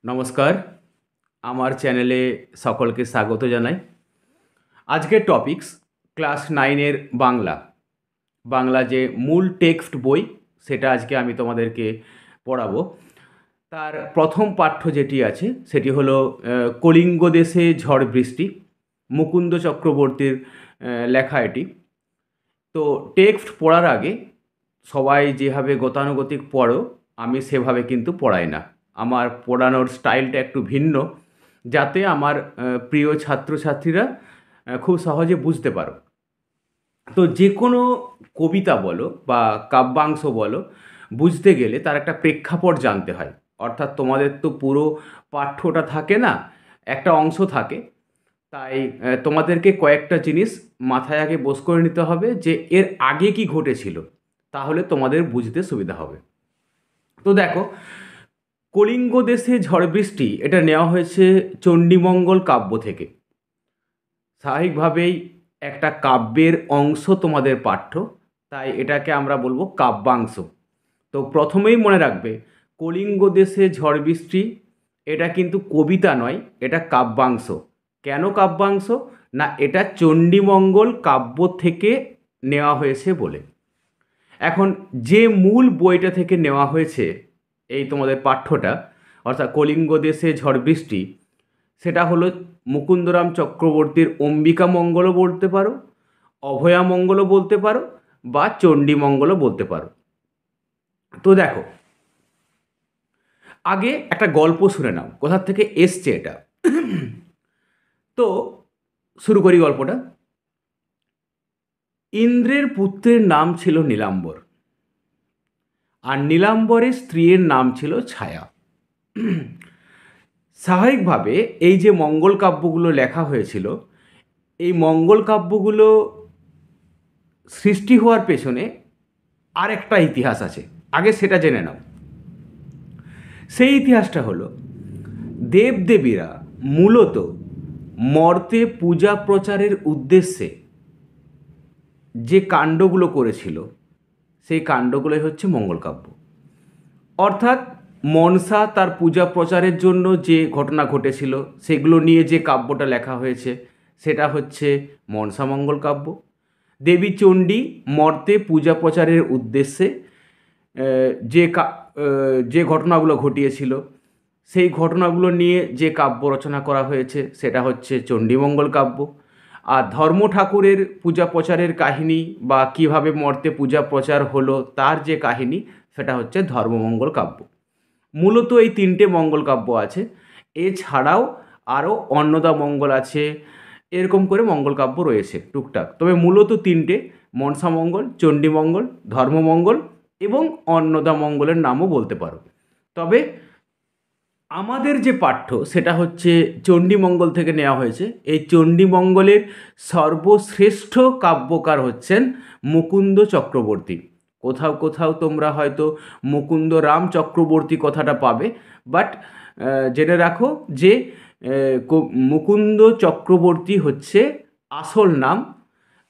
নমস্কার, আমার চ্যানেলে সকলকে স্বাগত জানাই। আজকের টপিকস ক্লাস 9 এর বাংলা। বাংলা যে মূল টেক্সট বই সেটা আজকে আমি তোমাদেরকে পড়াবো। তার প্রথম পাঠ্য যেটি আছে সেটি হলো কলিঙ্গ দেশে ঝড় বৃষ্টি, মুকুন্দ চক্রবর্তীর লেখা এটি। তো টেক্সট পড়ার আগে সবাই যেভাবে গতানুগতিক পড়ো, আমি সেভাবে কিন্তু পড়াই না। আমার পড়ানোর স্টাইলটা একটু ভিন্ন, যাতে আমার প্রিয় ছাত্রছাত্রীরা খুব সহজে বুঝতে পারো। তো যে কোনো কবিতা বলো বা কাব্যাংশ বলো, বুঝতে গেলে তার একটা প্রেক্ষাপট জানতে হয়। অর্থাৎ তোমাদের তো পুরো পাঠ্যটা থাকে না, একটা অংশ থাকে। তাই তোমাদেরকে কয়েকটা জিনিস মাথায় আগে বোস করে নিতে হবে যে এর আগে কি ঘটেছিল, তাহলে তোমাদের বুঝতে সুবিধা হবে। তো দেখো, কলিঙ্গ দেশে ঝড় বৃষ্টি এটা নেওয়া হয়েছে চণ্ডীমঙ্গল কাব্য থেকে। স্বাভাবিকভাবেই একটা কাব্যের অংশ তোমাদের পাঠ্য, তাই এটাকে আমরা বলবো কাব্যাংশ। তো প্রথমেই মনে রাখবে, কলিঙ্গ দেশে ঝড় বৃষ্টি এটা কিন্তু কবিতা নয়, এটা কাব্যাংশ। কেন কাব্যাংশ? না, এটা চণ্ডীমঙ্গল কাব্য থেকে নেওয়া হয়েছে বলে। এখন যে মূল বইটা থেকে নেওয়া হয়েছে এই তোমাদের পাঠ্যটা, অর্থাৎ কলিঙ্গ দেশে ঝড় বৃষ্টি, সেটা হলো মুকুন্দরাম চক্রবর্তীর অম্বিকা মঙ্গলও বলতে পারো, অভয়া মঙ্গলও বলতে পারো, বা চণ্ডীমঙ্গলও বলতে পারো। তো দেখো, আগে একটা গল্প শুনে নাও কোথা থেকে এসছে এটা। তো শুরু করি গল্পটা। ইন্দ্রের পুত্রের নাম ছিল নীলাম্বর, আর নীলাম্বরের স্ত্রীর নাম ছিল ছায়া। স্বাভাবিকভাবে এই যে মঙ্গল কাব্যগুলো লেখা হয়েছিল, এই মঙ্গল কাব্যগুলো সৃষ্টি হওয়ার পেছনে আর একটা ইতিহাস আছে, আগে সেটা জেনে নাও। সেই ইতিহাসটা হলো, দেবদেবীরা মূলত মর্তে পূজা প্রচারের উদ্দেশ্যে যে কাণ্ডগুলো করেছিল, সেই কাণ্ডগুলোই হচ্ছে মঙ্গলকাব্য। অর্থাৎ মনসা তার পূজা প্রচারের জন্য যে ঘটনা ঘটেছিল সেগুলো নিয়ে যে কাব্যটা লেখা হয়েছে সেটা হচ্ছে মনসা মঙ্গল কাব্য। দেবী চণ্ডী মর্তে পূজা প্রচারের উদ্দেশ্যে যে ঘটনাগুলো ঘটিয়েছিল সেই ঘটনাগুলো নিয়ে যে কাব্য রচনা করা হয়েছে সেটা হচ্ছে চণ্ডীমঙ্গল কাব্য। আর ধর্ম ঠাকুরের পূজা প্রচারের কাহিনী বা কিভাবে মর্তে পূজা প্রচার হলো তার যে কাহিনী, সেটা হচ্ছে ধর্মমঙ্গল কাব্য। মূলত এই তিনটে মঙ্গল কাব্য আছে। এছাড়াও আরও অন্নদা মঙ্গল আছে, এরকম করে মঙ্গল কাব্য রয়েছে টুকটাক। তবে মূলত তিনটে: মনসা মঙ্গল, চণ্ডীমঙ্গল, ধর্মমঙ্গল এবং অন্নদা মঙ্গলের নামও বলতে পারো। তবে আমাদের যে পাঠ্য সেটা হচ্ছে চণ্ডীমঙ্গল থেকে নেওয়া হয়েছে। এই চণ্ডীমঙ্গলের সর্বশ্রেষ্ঠ কাব্যকার হচ্ছেন মুকুন্দ চক্রবর্তী। কোথাও কোথাও তোমরা হয়তো মুকুন্দ রাম চক্রবর্তী কথাটা পাবে, বাট জেনে রাখো যে মুকুন্দ চক্রবর্তী হচ্ছে আসল নাম।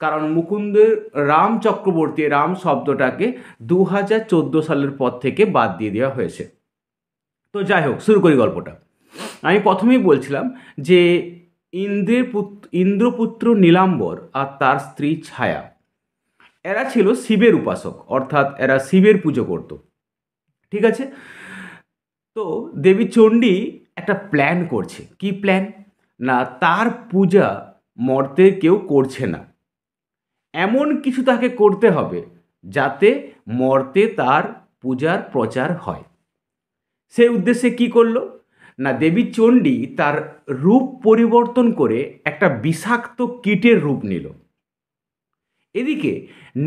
কারণ মুকুন্দের রাম চক্রবর্তী, রাম শব্দটাকে 2014 সালের পর থেকে বাদ দিয়ে দেওয়া হয়েছে। তো যাই হোক, শুরু করি গল্পটা। আমি প্রথমেই বলছিলাম যে ইন্দ্রপুত্র নীলাম্বর আর তার স্ত্রী ছায়া, এরা ছিল শিবের উপাসক, অর্থাৎ এরা শিবের পুজো করত। ঠিক আছে? তো দেবী চণ্ডী একটা প্ল্যান করছে। কি প্ল্যান? না, তার পূজা মর্তে কেউ করছে না, এমন কিছু তাকে করতে হবে যাতে মর্তে তার পূজার প্রচার হয়। সেই উদ্দেশ্যে কি করলো? না, দেবী চণ্ডী তার রূপ পরিবর্তন করে একটা বিষাক্ত কীটের রূপ নিল। এদিকে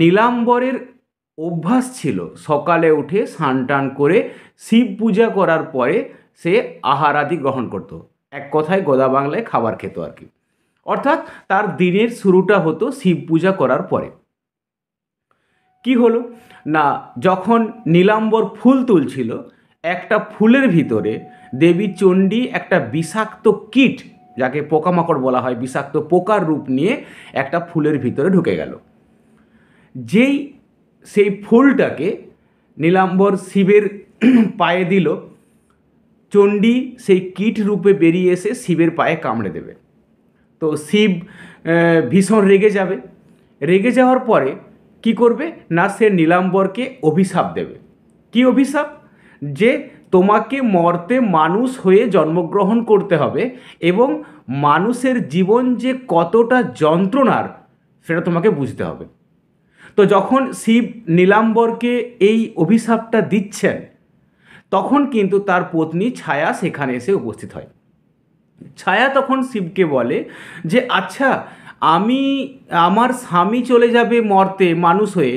নীলাম্বরের অভ্যাস ছিল সকালে উঠে স্নান টান করে শিব পূজা করার পরে সে আহার আদি গ্রহণ করত। এক কথায় গোদা বাংলায় খাবার খেত আর কি। অর্থাৎ তার দিনের শুরুটা হতো শিব পূজা করার পরে। কি হলো না, যখন নীলাম্বর ফুল তুলছিল, একটা ফুলের ভিতরে দেবী চণ্ডী একটা বিষাক্ত কীট, যাকে পোকামাকড় বলা হয়, বিষাক্ত পোকার রূপ নিয়ে একটা ফুলের ভিতরে ঢুকে গেল। যেই সেই ফুলটাকে নীলাম্বর শিবের পায়ে দিল, চণ্ডী সেই কীট রূপে বেরিয়ে এসে শিবের পায়ে কামড়ে দেবে। তো শিব ভীষণ রেগে যাবে। রেগে যাওয়ার পরে কি করবে না, সে নীলাম্বরকে অভিশাপ দেবে। কি অভিশাপ? যে তোমাকে মর্তে মানুষ হয়ে জন্মগ্রহণ করতে হবে এবং মানুষের জীবন যে কতটা যন্ত্রণার সেটা তোমাকে বুঝতে হবে। তো যখন শিব নীলাম্বরকে এই অভিশাপটা দিচ্ছেন, তখন কিন্তু তার পত্নী ছায়া সেখানে এসে উপস্থিত হয়। ছায়া তখন শিবকে বলে যে আচ্ছা, আমার স্বামী চলে যাবে মর্তে মানুষ হয়ে,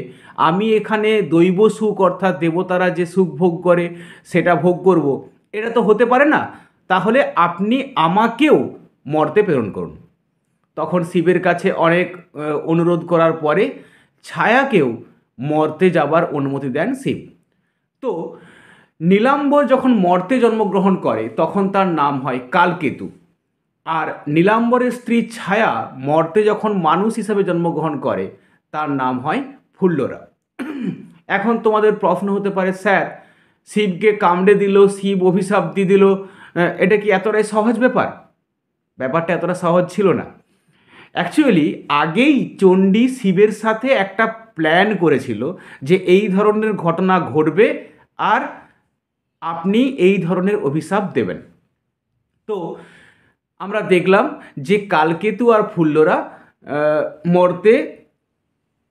আমি এখানে দৈব সুখ অর্থাৎ দেবতারা যে সুখ ভোগ করে সেটা ভোগ করব, এটা তো হতে পারে না। তাহলে আপনি আমাকেও মর্তে প্রেরণ করুন। তখন শিবের কাছে অনেক অনুরোধ করার পরে ছায়াকেও মর্তে যাবার অনুমতি দেন শিব। তো নীলাম্বর যখন মর্তে জন্মগ্রহণ করে তখন তার নাম হয় কালকেতু। আর নীলাম্বরের স্ত্রী ছায়া মর্তে যখন মানুষ হিসাবে জন্মগ্রহণ করে তার নাম হয় ফুল্লরা। এখন তোমাদের প্রশ্ন হতে পারে, স্যার শিবকে কামড়ে দিল, শিব অভিশাপ দিয়ে দিল, এটা কি এতটাই সহজ ব্যাপার? ব্যাপারটা এতটা সহজ ছিল না। অ্যাকচুয়ালি আগেই চণ্ডী শিবের সাথে একটা প্ল্যান করেছিল যে এই ধরনের ঘটনা ঘটবে আর আপনি এই ধরনের অভিশাপ দেবেন। তো আমরা দেখলাম যে কালকেতু আর ফুল্লরা মর্তে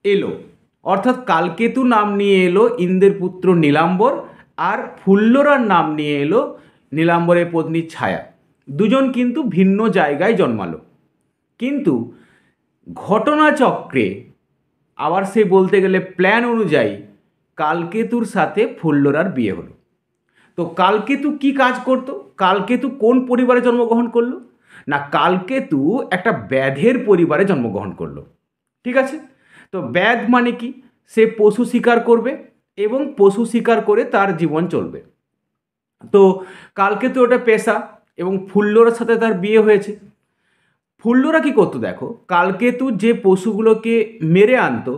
এলো, অর্থাৎ কালকেতু নাম নিয়ে এলো ইন্দ্রের পুত্র নীলাম্বর, আর ফুল্লরার নাম নিয়ে এলো নীলাম্বরের পত্নী ছায়া। দুজন কিন্তু ভিন্ন জায়গায় জন্মালো, কিন্তু ঘটনাচক্রে আবার সে বলতে গেলে প্ল্যান অনুযায়ী কালকেতুর সাথে ফুল্লরার বিয়ে হলো। তো কালকেতু কি কাজ করত? কালকেতু কোন পরিবারে জন্মগ্রহণ করলো না, কালকেতু একটা ব্যাধের পরিবারে জন্মগ্রহণ করলো। ঠিক আছে? তো ব্যাধ মানে কি? সে পশু শিকার করবে এবং পশু শিকার করে তার জীবন চলবে। তো কালকেতু ওটা পেশা, এবং ফুল্লরার সাথে তার বিয়ে হয়েছে। ফুল্লরা কি করতো দেখো, কালকেতু যে পশুগুলোকে মেরে আনতো,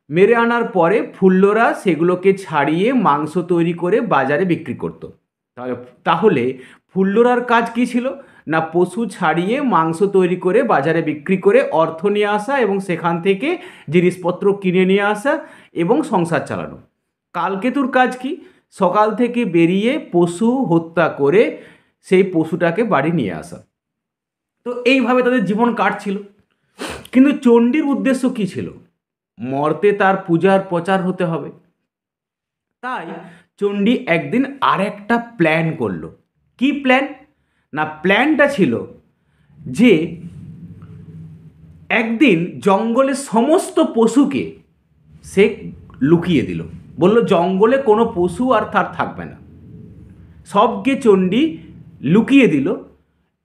মেরে আনার পরে ফুল্লরা সেগুলোকে ছাড়িয়ে মাংস তৈরি করে বাজারে বিক্রি করতো। তাহলে ফুল্লরার কাজ কি ছিল না, পশু ছাড়িয়ে মাংস তৈরি করে বাজারে বিক্রি করে অর্থ নিয়ে আসা এবং সেখান থেকে জিনিসপত্র কিনে নিয়ে আসা এবং সংসার চালানো। কালকেতুর কাজ কি? সকাল থেকে বেরিয়ে পশু হত্যা করে সেই পশুটাকে বাড়ি নিয়ে আসা। তো এইভাবে তাদের জীবন কাটছিল। কিন্তু চণ্ডীর উদ্দেশ্য কি ছিল? মর্তে তার পূজার প্রচার হতে হবে। তাই চণ্ডী একদিন আর একটা প্ল্যান করলো। কি প্ল্যান না, প্ল্যানটা ছিল যে একদিন জঙ্গলের সমস্ত পশুকে সে লুকিয়ে দিল। বলল জঙ্গলে কোনো পশু আর তার থাকবে না, সবকে চণ্ডী লুকিয়ে দিল।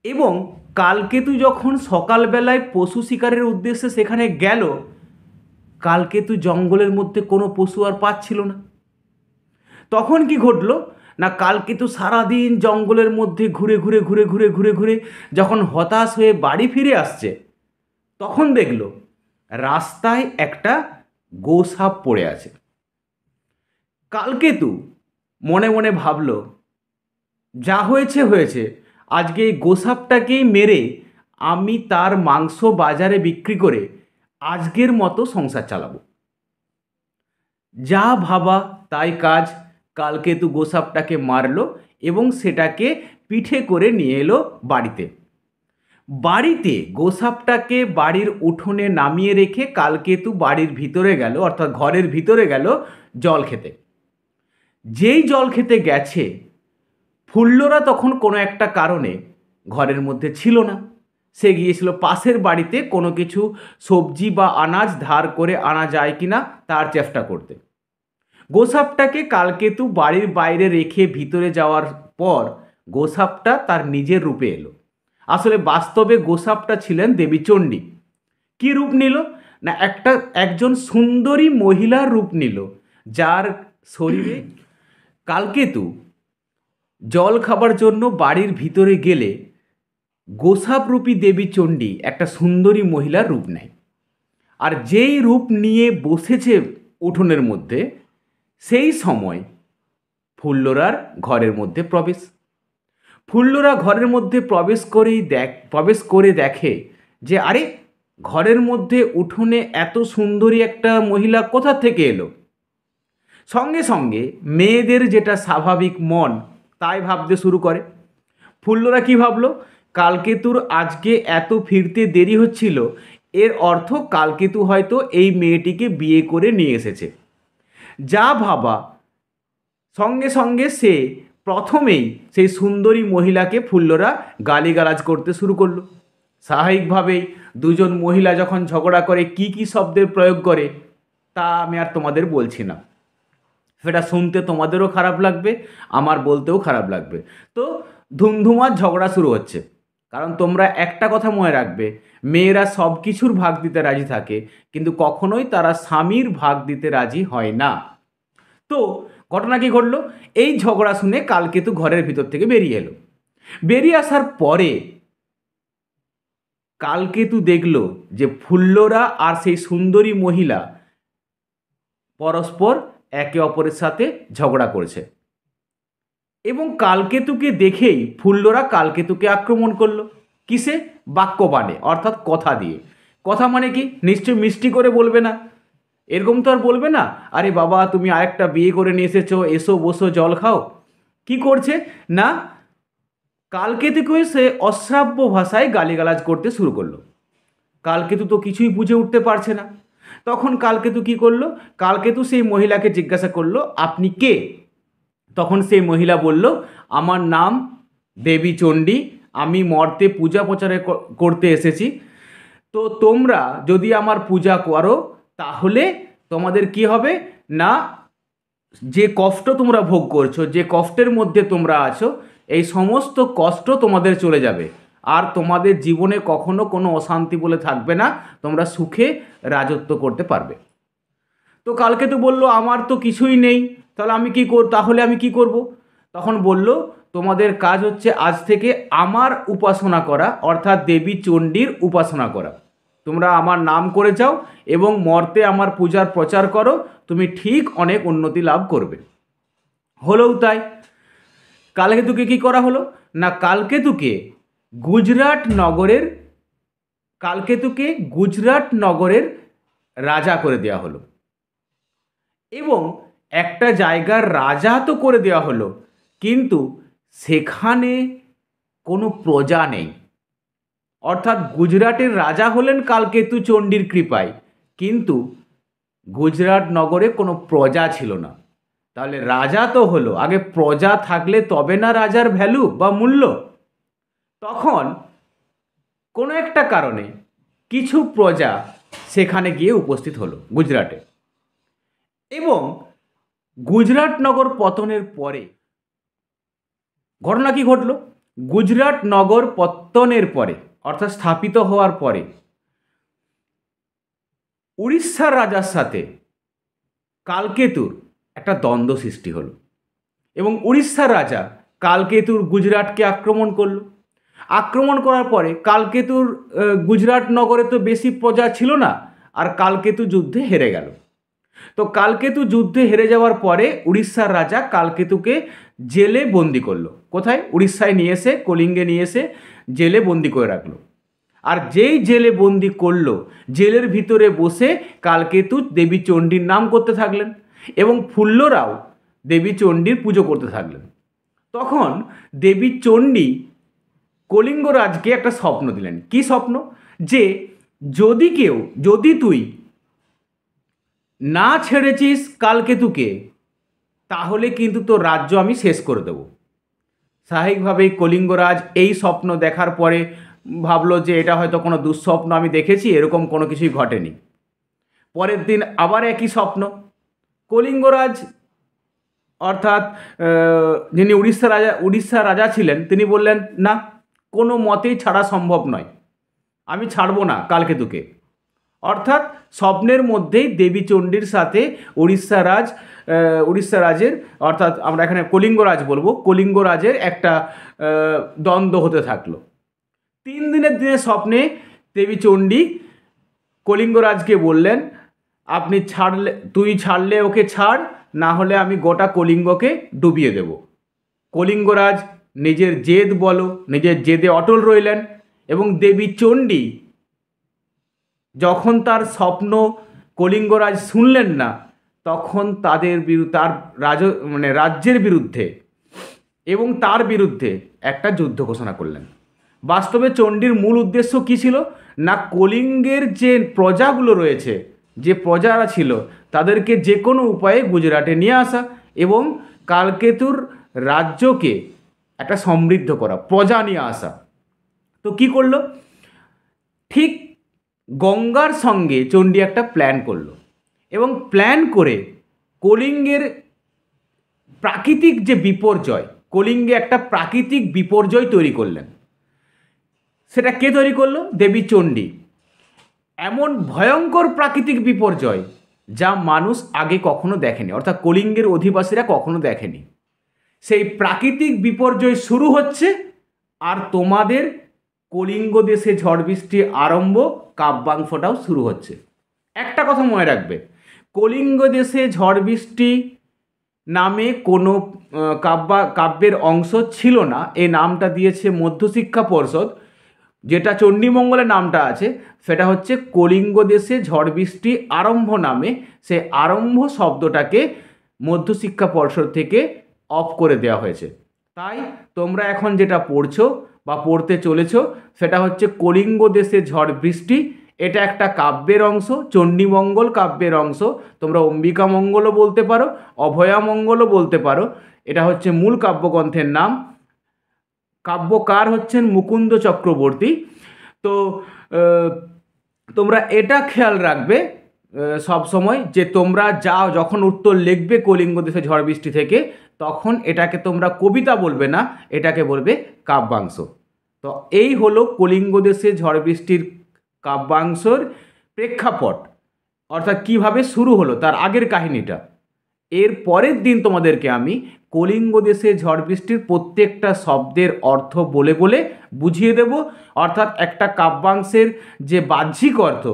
এবং কালকেতু যখন সকালবেলায় পশু শিকারের উদ্দেশ্যে সেখানে গেল, কালকেতু জঙ্গলের মধ্যে কোনো পশু আর পাচ্ছিল না। তখন কি ঘটল না, কালকেতু সারাদিন জঙ্গলের মধ্যে ঘুরে ঘুরে ঘুরে ঘুরে ঘুরে ঘুরে যখন হতাশ হয়ে বাড়ি ফিরে আসছে, তখন দেখল রাস্তায় একটা গোসাপ পড়ে আছে। কালকেতু মনে মনে ভাবল, যা হয়েছে হয়েছে, আজকে এই গোসাপটাকেই মেরে আমি তার মাংস বাজারে বিক্রি করে আজকের মতো সংসার চালাবো। যা ভাবা তাই কাজ। কালকেতু গোসাপটাকে মারলো এবং সেটাকে পিঠে করে নিয়ে এলো বাড়িতে। বাড়িতে গোসাপটাকে বাড়ির উঠোনে নামিয়ে রেখে কালকেতু বাড়ির ভিতরে গেল, অর্থাৎ ঘরের ভিতরে গেল জল খেতে। যেই জল খেতে গেছে, ফুল্লরা তখন কোনো একটা কারণে ঘরের মধ্যে ছিল না। সে গিয়েছিল পাশের বাড়িতে কোনো কিছু সবজি বা আনাজ ধার করে আনা যায় কিনা তার চেষ্টা করতে। গোসাপটাকে কালকেতু বাড়ির বাইরে রেখে ভিতরে যাওয়ার পর গোসাপটা তার নিজের রূপে এলো। আসলে বাস্তবে গোসাপটা ছিলেন দেবী চণ্ডী। কি রূপ নিল না, একজন সুন্দরী মহিলার রূপ নিল, যার শরীরে কালকেতু জল খাবার জন্য বাড়ির ভিতরে গেলে গোসাপরূপী দেবী চণ্ডী একটা সুন্দরী মহিলার রূপ নেয়। আর যেই রূপ নিয়ে বসেছে উঠোনের মধ্যে, সেই সময় ফুল্লরার ঘরের মধ্যে প্রবেশ। ফুল্লরা ঘরের মধ্যে প্রবেশ করে দেখে যে আরে, ঘরের মধ্যে উঠোনে এত সুন্দরী একটা মহিলা কোথা থেকে এলো। সঙ্গে সঙ্গে মেয়েদের যেটা স্বাভাবিক মন তাই ভাবতে শুরু করে। ফুল্লরা কি ভাবলো, কালকেতুর আজকে এত ফিরতে দেরি হচ্ছিল, এর অর্থ কালকেতু হয়তো এই মেয়েটিকে বিয়ে করে নিয়ে এসেছে। যা ভাবা, সঙ্গে সঙ্গে সে প্রথমেই সেই সুন্দরী মহিলাকে ফুল্লরা গালিগালাজ করতে শুরু করলো। স্বাভাবিকভাবেই দুজন মহিলা যখন ঝগড়া করে কি কি শব্দের প্রয়োগ করে তা আমি আর তোমাদের বলছি না, সেটা শুনতে তোমাদেরও খারাপ লাগবে, আমার বলতেও খারাপ লাগবে। তো ধুমধুমার ঝগড়া শুরু হচ্ছে। কারণ তোমরা একটা কথা মনে রাখবে, মেয়েরা সব কিছুর ভাগ দিতে রাজি থাকে, কিন্তু কখনোই তারা স্বামীর ভাগ দিতে রাজি হয় না। তো ঘটনা কি ঘটলো, এই ঝগড়া শুনে কালকেতু ঘরের ভিতর থেকে বেরিয়ে এলো। বেরিয়ে আসার পরে কালকেতু দেখলো যে ফুল্লরা আর সেই সুন্দরী মহিলা পরস্পর একে অপরের সাথে ঝগড়া করছে, এবং কালকেতুকে দেখেই ফুল্লরা কালকেতুকে আক্রমণ করলো। কিসে? বাক্যবাণে, অর্থাৎ কথা দিয়ে। কথা মানে কি? নিশ্চয়ই মিষ্টি করে বলবে না, এরকম তো আর বলবে না, আরে বাবা তুমি আরেকটা বিয়ে করে নিয়ে এসেছো, এসো বসো জল খাও। কি করছে না, কালকেতুকে সে অশ্রাব্য ভাষায় গালিগালাজ করতে শুরু করলো। কালকেতু তো কিছুই বুঝে উঠতে পারছে না। তখন কালকেতু কি করলো, কালকেতু সেই মহিলাকে জিজ্ঞাসা করলো আপনি কে। তখন সেই মহিলা বলল আমার নাম দেবী চণ্ডী, আমি মর্তে পূজা প্রচারে করতে এসেছি। তো তোমরা যদি আমার পূজা করো তাহলে তোমাদের কি হবে না, যে কষ্ট তোমরা ভোগ করছো, যে কষ্টের মধ্যে তোমরা আছো, এই সমস্ত কষ্ট তোমাদের চলে যাবে, আর তোমাদের জীবনে কখনো কোনো অশান্তি বলে থাকবে না, তোমরা সুখে রাজত্ব করতে পারবে। তো কালকেতু বলল আমার তো কিছুই নেই, তাহলে আমি কি করব। তখন বলল তোমাদের কাজ হচ্ছে আজ থেকে আমার উপাসনা করা, অর্থাৎ দেবী চণ্ডীর উপাসনা করা। তোমরা আমার নাম করে যাও এবং মর্তে আমার পূজার প্রচার করো, তুমি ঠিক অনেক উন্নতি লাভ করবে। হলোও তাই। কালকেতুকে কি করা হলো না, কালকেতুকে গুজরাট নগরের রাজা করে দেওয়া হলো। এবং একটা জায়গার রাজা তো করে দেওয়া হলো, কিন্তু সেখানে কোনো প্রজা নেই। অর্থাৎ গুজরাটের রাজা হলেন কালকেতু চণ্ডীর কৃপায়, কিন্তু গুজরাট নগরে কোনো প্রজা ছিল না। তাহলে রাজা তো হলো, আগে প্রজা থাকলে তবে না রাজার ভ্যালু বা মূল্য। তখন কোনো একটা কারণে কিছু প্রজা সেখানে গিয়ে উপস্থিত হলো গুজরাটে। এবং গুজরাট নগর পতনের পরে ঘটনা কি ঘটল, গুজরাট নগর পতনের পরে অর্থাৎ স্থাপিত হওয়ার পরে উড়িষ্যার রাজার সাথে কালকেতুর একটা দ্বন্দ্ব সৃষ্টি হলো, এবং উড়িষ্যার রাজা কালকেতুর গুজরাটকে আক্রমণ করলো। আক্রমণ করার পরে কালকেতুর গুজরাট নগরে তো বেশি প্রজা ছিল না, আর কালকেতু যুদ্ধে হেরে গেল। তো কালকেতু যুদ্ধে হেরে যাওয়ার পরে উড়িষ্যার রাজা কালকেতুকে জেলে বন্দি করলো। কোথায়? উড়িষ্যায় নিয়ে এসে, কলিঙ্গে নিয়ে এসে জেলে বন্দি করে রাখলো। আর যেই জেলে বন্দি করলো, জেলের ভিতরে বসে কালকেতু দেবী চণ্ডীর নাম করতে থাকলেন, এবং ফুল্লরাও দেবী চণ্ডীর পুজো করতে থাকলেন। তখন দেবী চণ্ডী কলিঙ্গরাজকে একটা স্বপ্ন দিলেন। কি স্বপ্ন? যে যদি তুই না ছেড়েছিস কালকেতুকে, তাহলে কিন্তু তোর রাজ্য আমি শেষ করে দেব। স্বাভাবিকভাবেই কলিঙ্গরাজ এই স্বপ্ন দেখার পরে ভাবলো যে এটা হয়তো কোনো দুঃস্বপ্ন আমি দেখেছি, এরকম কোনো কিছুই ঘটেনি। পরের দিন আবার একই স্বপ্ন। কলিঙ্গরাজ অর্থাৎ যিনি উড়িষ্যার রাজা ছিলেন, তিনি বললেন না, কোনো মতেই ছাড়া সম্ভব নয়, আমি ছাড়বো না কালকেতুকে। অর্থাৎ স্বপ্নের মধ্যেই দেবী চণ্ডীর সাথে উড়িষ্যা রাজের, অর্থাৎ আমরা এখানে কলিঙ্গরাজ বলবো, কলিঙ্গরাজের একটা দ্বন্দ্ব হতে থাকলো। 3 দিনের স্বপ্নে দেবী চণ্ডী কলিঙ্গরাজকে বললেন তুই ছাড়লে ওকে ছাড়, না হলে আমি গোটা কলিঙ্গকে ডুবিয়ে দেব। কলিঙ্গরাজ নিজের জেদ বলো, নিজের জেদে অটল রইলেন এবং দেবী চণ্ডী যখন তার স্বপ্ন কলিঙ্গরাজ শুনলেন না, তখন তাদের তার রাজ্যের বিরুদ্ধে এবং তার বিরুদ্ধে একটা যুদ্ধ ঘোষণা করলেন। বাস্তবে চণ্ডীর মূল উদ্দেশ্য কী ছিল না, কলিঙ্গের যে প্রজাগুলো রয়েছে, যে প্রজারা ছিল, তাদেরকে যে কোনো উপায়ে গুজরাটে নিয়ে আসা এবং কালকেতুর রাজ্যকে একটা সমৃদ্ধ করা, প্রজা নিয়ে আসা। তো কি করলো, ঠিক গঙ্গার সঙ্গে চণ্ডী একটা প্ল্যান করলো এবং প্ল্যান করে কলিঙ্গের প্রাকৃতিক যে বিপর্যয়, কলিঙ্গে একটা প্রাকৃতিক বিপর্যয় তৈরি করলেন। সেটা কে তৈরি করলো? দেবী চণ্ডী। এমন ভয়ঙ্কর প্রাকৃতিক বিপর্যয় যা মানুষ আগে কখনো দেখেনি, অর্থাৎ কলিঙ্গের অধিবাসীরা কখনো দেখেনি। সেই প্রাকৃতিক বিপর্যয় শুরু হচ্ছে, আর তোমাদের কলিঙ্গ দেশে ঝড় বৃষ্টি আরম্ভ, কাব্যাংশটাও শুরু হচ্ছে। একটা কথা মনে রাখবে, কলিঙ্গ দেশে ঝড় বৃষ্টি নামে কোনো কাব্যের অংশ ছিল না। এই নামটা দিয়েছে মধ্যশিক্ষা পর্ষদ। যেটা চণ্ডীমঙ্গলের নামটা আছে সেটা হচ্ছে কলিঙ্গ দেশে ঝড় বৃষ্টি আরম্ভ নামে। সে আরম্ভ শব্দটাকে মধ্যশিক্ষা পর্ষদ থেকে অফ করে দেওয়া হয়েছে। তাই তোমরা এখন যেটা পড়ছো বা পড়তে চলেছো সেটা হচ্ছে কলিঙ্গ দেশে ঝড় বৃষ্টি। এটা একটা কাব্যের অংশ, চণ্ডীমঙ্গল কাব্যের অংশ। তোমরা অম্বিকা মঙ্গলও বলতে পারো, অভয়া মঙ্গলও বলতে পারো। এটা হচ্ছে মূল কাব্যগ্রন্থের নাম। কাব্যকার হচ্ছেন মুকুন্দ চক্রবর্তী। তো তোমরা এটা খেয়াল রাখবে সব সময় যে তোমরা যখন উত্তর লিখবে কলিঙ্গ দেশে ঝড় বৃষ্টি থেকে, তখন এটাকে তোমরা কবিতা বলবে না, এটাকে বলবে কাব্যাংশ। তো এই হলো কলিঙ্গ দেশে ঝড় বৃষ্টির কাব্যাংশর প্রেক্ষাপট, অর্থাৎ কিভাবে শুরু হলো তার আগের কাহিনীটা। এর পরের দিন তোমাদেরকে আমি কলিঙ্গ দেশে ঝড় বৃষ্টির প্রত্যেকটা শব্দের অর্থ বলে বলে বুঝিয়ে দেব। অর্থাৎ একটা কাব্যাংশের যে বাহ্যিক অর্থ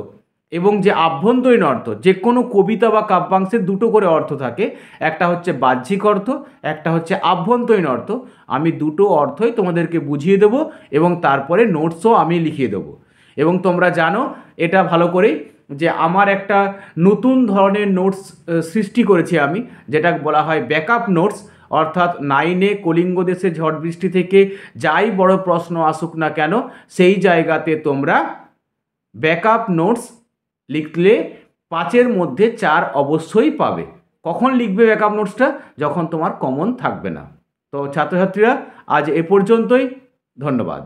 এবং যে আভ্যন্তরীণ অর্থ, যে কোনো কবিতা বা কাব্যাংশের দুটো করে অর্থ থাকে। একটা হচ্ছে বাহ্যিক অর্থ, একটা হচ্ছে আভ্যন্তরীণ অর্থ। আমি দুটো অর্থই তোমাদেরকে বুঝিয়ে দেব এবং তারপরে নোটসও আমি লিখিয়ে দেবো। এবং তোমরা জানো এটা ভালো করেই যে আমার একটা নতুন ধরনের নোটস সৃষ্টি করেছি আমি, যেটা বলা হয় ব্যাকআপ নোটস। অর্থাৎ 9-এ কলিঙ্গ দেশে ঝড় বৃষ্টি থেকে যাই বড় প্রশ্ন আসুক না কেন, সেই জায়গাতে তোমরা ব্যাকআপ নোটস লিখলে 5-এর মধ্যে 4 অবশ্যই পাবে। কখন লিখবে ব্যাকআপ নোটসটা? যখন তোমার কমন থাকবে না। তো ছাত্রছাত্রীরা, আজ এ পর্যন্তই। ধন্যবাদ।